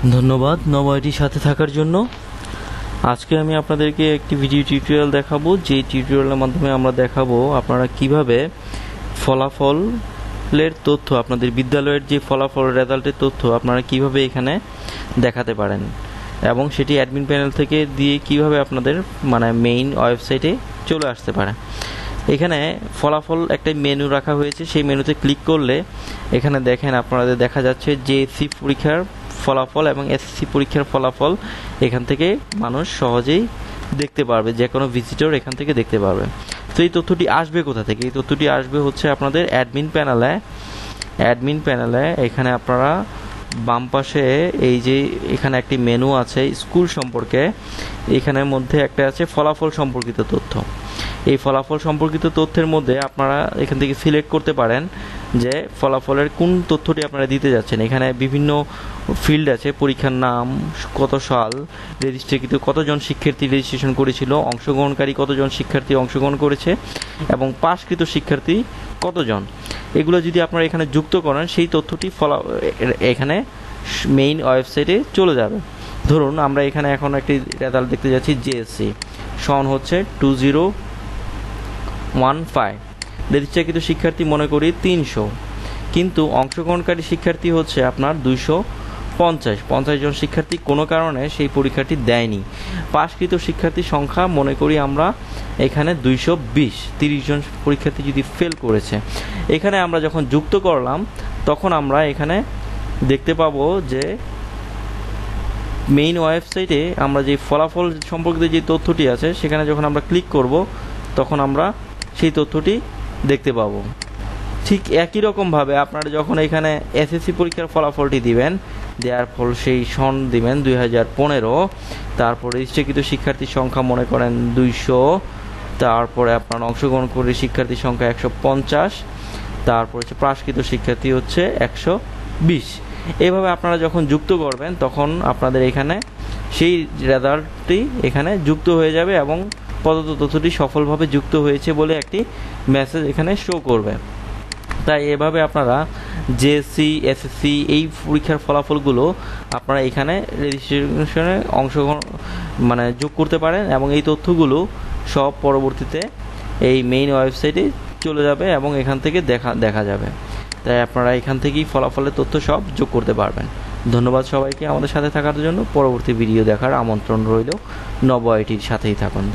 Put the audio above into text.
ধন্যবাদ নব আইটির সাথে থাকার জন্য। আজকে আমি আপনাদেরকে একটি ভিডিও টিউটোরিয়াল দেখাবো, যে টিউটোরিয়ালের মাধ্যমে আমরা দেখাবো আপনারা কিভাবে ফলাফলের তথ্য, আপনাদের বিদ্যালয়ের যে ফলাফল রেজাল্টের তথ্য আপনারা কিভাবে এখানে দেখাতে পারেন এবং সেটি অ্যাডমিন প্যানেল থেকে দিয়ে কিভাবে আপনাদের মেইন ওয়েবসাইটে চলে আসতে পারে। এখানে ফলাফল একটা মেনু রাখা হয়েছে, সেই মেনুতে ক্লিক করলে এখানে দেখেন আপনাদের দেখা যাচ্ছে জেএসসি পরীক্ষার ফলাফল এবং এসএসসি পরীক্ষার ফলাফল এখান থেকে মানুষ সহজেই দেখতে পারবে, যে কোনো ভিজিটর এখান থেকে দেখতে পারবে। তো এই তথ্যটি আসবে কোথা থেকে? এই তথ্যটি আসবে হচ্ছে আপনাদের অ্যাডমিন প্যানেলে। এখানে আপনারা বাম পাশে এই যে এখানে একটি মেনু আছে স্কুল সম্পর্কে, এখানের মধ্যে একটা আছে ফলাফল সম্পর্কিত তথ্য। এই ফলাফল সম্পর্কিত তথ্যের মধ্যে আপনারা এখান থেকে সিলেক্ট করতে পারেন যে ফলাফলের কোন তথ্যটি আপনারা দিতে যাচ্ছেন। এখানে বিভিন্ন ফিল্ড আছে, পরীক্ষার নাম, কত সাল, রেজিস্ট্রিকৃত কতজন শিক্ষার্থী রেজিস্ট্রেশন করেছিল, অংশগ্রহণকারী কতজন শিক্ষার্থী অংশগ্রহণ করেছে এবং পাশকৃত শিক্ষার্থী কতজন। এগুলো যদি আপনারা এখানে যুক্ত করেন সেই তথ্যটি এখানে মেইন ওয়েবসাইটে চলে যাবে। ধরুন আমরা এখানে এখন একটি রেজাল্ট দেখতে যাচ্ছি, জেএসসি সন হচ্ছে 2015, রেজিস্ট্রিকৃত শিক্ষার্থী মনে করি 300, কিন্তু অংশগ্রহণকারী শিক্ষার্থী হচ্ছে আপনার 250 জন শিক্ষার্থী কোনো কারণে সেই পরীক্ষাটি দেয়নি। পাশকৃত শিক্ষার্থীর সংখ্যা মনে করি আমরা এখানে 220, 30 জন পরীক্ষার্থী যদি ফেল করেছে। এখানে আমরা যখন যুক্ত করলাম তখন আমরা এখানে দেখতে পাবো যে মেইন ওয়েবসাইটে আমরা যে ফলাফল সম্পর্কিত যে তথ্যটি আছে সেখানে যখন আমরা ক্লিক করব তখন আমরা সেই তথ্যটি দেখতে পাবো। ঠিক একই রকমভাবে আপনারা যখন এখানে এসএসসি পরীক্ষার ফলাফলটি দিবেন, দেওয়ার ফল সেই সন দিবেন 2015, তারপর রেজিস্ট্রিকৃত শিক্ষার্থীর সংখ্যা মনে করেন 200, তারপরে আপনার অংশগ্রহণকারী শিক্ষার্থীর সংখ্যা 150, তারপর হচ্ছে পাশকৃত শিক্ষার্থী হচ্ছে 120। এইভাবে আপনারা যখন যুক্ত করবেন তখন আপনাদের এখানে সেই রেজাল্টটি এখানে যুক্ত হয়ে যাবে এবং প্রদত্ত তথ্যটি সফলভাবে যুক্ত হয়েছে বলে একটি মেসেজ এখানে শো করবে। তাই এভাবে আপনারা জেএসসি, এসএসসি এই পরীক্ষার ফলাফলগুলো আপনারা এখানে রেজিস্ট্রেশনে অংশগ্রহণ যোগ করতে পারেন এবং এই তথ্যগুলো সব পরবর্তীতে এই মেইন ওয়েবসাইটে চলে যাবে এবং এখান থেকে দেখা যাবে। তাই আপনারা এখান থেকেই ফলাফলের তথ্য সব যোগ করতে পারবেন। ধন্যবাদ সবাইকে আমাদের সাথে থাকার জন্য। পরবর্তী ভিডিও দেখার আমন্ত্রণ রইল। নব আইটির সাথেই থাকুন।